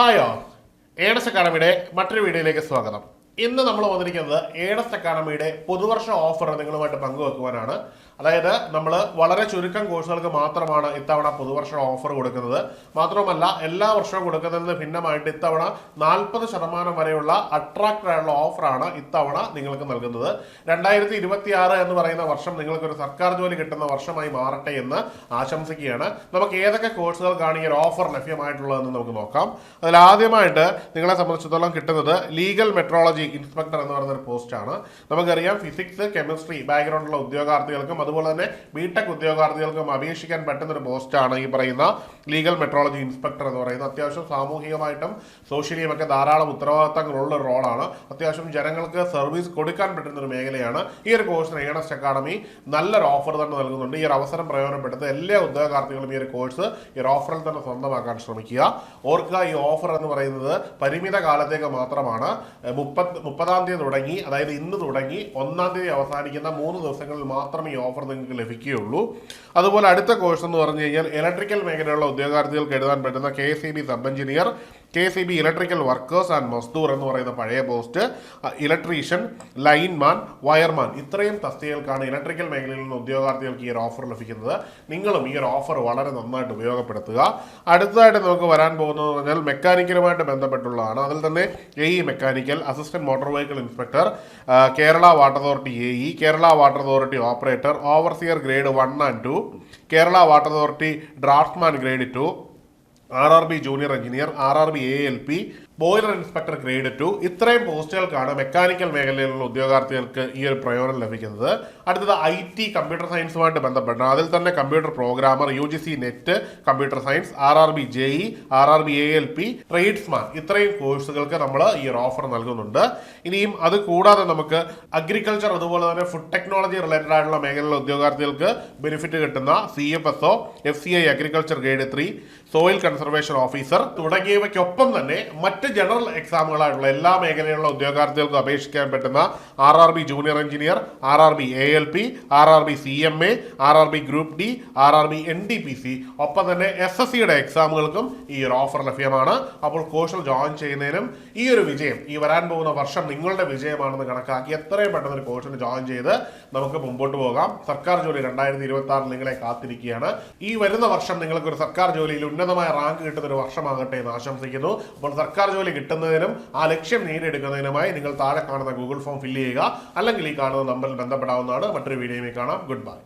ഹായോ ഏഡസ് അക്കാഡമിയുടെ മറ്റൊരു വീഡിയോയിലേക്ക് സ്വാഗതം. ഇന്ന് നമ്മൾ വന്നിരിക്കുന്നത് ഏഡസ് അക്കാഡമിയുടെ പുതുവർഷ ഓഫർ നിങ്ങളുമായിട്ട് പങ്കുവെക്കുവാനാണ്. അതായത് നമ്മൾ വളരെ ചുരുക്കം കോഴ്സുകൾക്ക് മാത്രമാണ് ഇത്തവണ പുതുവർഷ ഓഫർ കൊടുക്കുന്നത്. മാത്രമല്ല എല്ലാ വർഷവും കൊടുക്കുന്നതിന് ഭിന്നമായിട്ട് ഇത്തവണ 40% വരെയുള്ള അട്രാക്റ്റഡ് ആയിട്ടുള്ള ഓഫറാണ് ഇത്തവണ നിങ്ങൾക്ക് നൽകുന്നത്. 2026 എന്ന് പറയുന്ന വർഷം നിങ്ങൾക്കൊരു സർക്കാർ ജോലി കിട്ടുന്ന വർഷമായി മാറട്ടെ എന്ന് ആശംസിക്കുകയാണ്. നമുക്ക് ഏതൊക്കെ കോഴ്സുകൾക്കാണ് ഈ ഒരു ഓഫർ ലഭ്യമായിട്ടുള്ളതെന്ന് നമുക്ക് നോക്കാം. അതിൽ ആദ്യമായിട്ട് നിങ്ങളെ സംബന്ധിച്ചിടത്തോളം കിട്ടുന്നത് ലീഗൽ മെട്രോളജി ഇൻസ്പെക്ടർ എന്ന് പറയുന്ന ഒരു പോസ്റ്റാണ്. നമുക്കറിയാം ഫിസിക്സ് കെമിസ്ട്രി ബാക്ക്ഗ്രൗണ്ടുള്ള ഉദ്യോഗാർത്ഥികൾക്കും അതുപോലെ തന്നെ ബിടെക് ഉദ്യോഗാർത്ഥികൾക്കും അപേക്ഷിക്കാൻ പറ്റുന്ന ഒരു പോസ്റ്റാണ് ഈ പറയുന്ന ലീഗൽ മെട്രോളജി ഇൻസ്പെക്ടർ എന്ന് പറയുന്നത്. അത്യാവശ്യം സാമൂഹികമായിട്ടും സോഷ്യലിയും ഒക്കെ ധാരാളം ഉത്തരവാദിത്തങ്ങളുള്ള ഒരു റോളാണ്. അത്യാവശ്യം ജനങ്ങൾക്ക് സർവീസ് കൊടുക്കാൻ പറ്റുന്ന ഒരു മേഖലയാണ്. ഈ ഒരു കോഴ്സിന് ഏഡസ് അക്കാഡമി നല്ലൊരു ഓഫർ തന്നെ നൽകുന്നുണ്ട്. ഈ ഒരു അവസരം പ്രയോജനപ്പെടുത്ത എല്ലാ ഉദ്യോഗാർത്ഥികളും ഈ ഒരു കോഴ്സ് ഈ ഒരു ഓഫറിൽ തന്നെ സ്വന്തമാക്കാൻ ശ്രമിക്കുക. ഓർക്കുക, ഈ ഓഫർ എന്ന് പറയുന്നത് പരിമിത കാലത്തേക്ക് മാത്രമാണ്. 30-ാം തീയതി തുടങ്ങി, അതായത് ഇന്ന് തുടങ്ങി 1-ാം തീയതി അവസാനിക്കുന്ന 3 ദിവസങ്ങളിൽ മാത്രമേ ഈ ഓഫർ നിങ്ങൾക്ക് ലഭിക്കുകയുള്ളൂ. അതുപോലെ അടുത്ത കോഴ്സ് എന്ന് പറഞ്ഞു കഴിഞ്ഞാൽ ഇലക്ട്രിക്കൽ മേഖലയുള്ള ഉദ്യോഗാർത്ഥികൾക്ക് എഴുതാൻ പറ്റുന്ന KCB sub engineer, KCB electrical workers and മസ്ദൂർ എന്ന് പറയുന്ന പഴയ പോസ്റ്റ്, ഇലക്ട്രീഷ്യൻ, ലൈൻമാൻ, വയർമാൻ, ഇത്രയും തസ്തികകൾക്കാണ് ഇലക്ട്രിക്കൽ മേഖലയിൽ നിന്ന് ഉദ്യോഗാർത്ഥികൾക്ക് ഈ ഒരു ഓഫർ ലഭിക്കുന്നത്. നിങ്ങളും ഈ ഒരു ഓഫർ വളരെ നന്നായിട്ട് ഉപയോഗപ്പെടുത്തുക. അടുത്തതായിട്ട് നമുക്ക് വരാൻ പോകുന്നത് പറഞ്ഞാൽ മെക്കാനിക്കലുമായിട്ട് ബന്ധപ്പെട്ടുള്ളതാണ്. അതിൽ തന്നെ AE mechanical, assistant motor vehicle inspector, Kerala water authority AE, Kerala water authority operator, overseer grade 1 and 2, Kerala water authority draughtsman grade 2, RRB junior engineer, RRB ALP, boiler inspector grade 2, ഇത്രയും പോസ്റ്റുകൾക്കാണ് മെക്കാനിക്കൽ മേഖലയിലുള്ള ഉദ്യോഗാർത്ഥികൾക്ക് ഈ ഒരു പ്രയോജനം ലഭിക്കുന്നത്. അടുത്തത് IT കമ്പ്യൂട്ടർ സയൻസുമായിട്ട് ബന്ധപ്പെട്ട അതിൽ തന്നെ computer programmer, UGC net computer science, RRB JE, RRB ALP, tradesman, ഇത്രയും കോഴ്സുകൾക്ക് നമ്മൾ ഈ ഒരു ഓഫർ നൽകുന്നുണ്ട്. ഇനിയും അത് കൂടാതെ നമുക്ക് അഗ്രികൾച്ചർ അതുപോലെ തന്നെ ഫുഡ് ടെക്നോളജി റിലേറ്റഡ് ആയിട്ടുള്ള മേഖലയിലുള്ള ഉദ്യോഗാർത്ഥികൾക്ക് ബെനിഫിറ്റ് കിട്ടുന്ന CFSO, FCI agriculture grade 3, soil conservation officer തുടങ്ങിയവയ്ക്കൊപ്പം തന്നെ മറ്റ് ജനറൽ എക്സാമുകളായിട്ടുള്ള എല്ലാ മേഖലയിലുള്ള ഉദ്യോഗാർത്ഥികൾക്ക് അപേക്ഷിക്കാൻ പറ്റുന്ന RRB junior engineer, RRB ALP, RRB CMA, RRB group D, RRB NTPC, ഒപ്പം തന്നെ SSCയുടെ എക്സാമുകൾക്കും ഈ ഒരു ഓഫർ ലഭ്യമാണ്. അപ്പോൾ കോഴ്സിൽ ജോയിൻ ചെയ്യുന്നതിനും ഈ ഒരു വിജയം, ഈ വരാൻ പോകുന്ന വർഷം നിങ്ങളുടെ വിജയമാണെന്ന് കണക്കാക്കി എത്രയും പെട്ടെന്ന് ഒരു കോഴ്സിന് ജോയിൻ ചെയ്ത് നമുക്ക് മുമ്പോട്ട് പോകാം. സർക്കാർ ജോലി 2026 നിങ്ങളെ കാത്തിരിക്കുകയാണ്. ഈ വരുന്ന വർഷം നിങ്ങൾക്ക് ഒരു സർക്കാർ ജോലിയിൽ ഉന്നതമായ റാങ്ക് കിട്ടുന്ന ഒരു വർഷമാകട്ടെ എന്ന് ആശംസിക്കുന്നു. അപ്പോൾ സർക്കാർ ജോലി കിട്ടുന്നതിനും ആ ലക്ഷ്യം നേടിയെടുക്കുന്നതിനുമായി നിങ്ങൾ താഴെ കാണുന്ന ഗൂഗിൾ ഫോം ഫില്ല് ചെയ്യുക, അല്ലെങ്കിൽ ഈ കാണുന്ന നമ്പറിൽ ബന്ധപ്പെടാവുന്നതാണ്. മറ്റൊരു വീഡിയോയിൽ കാണാം. Good bye.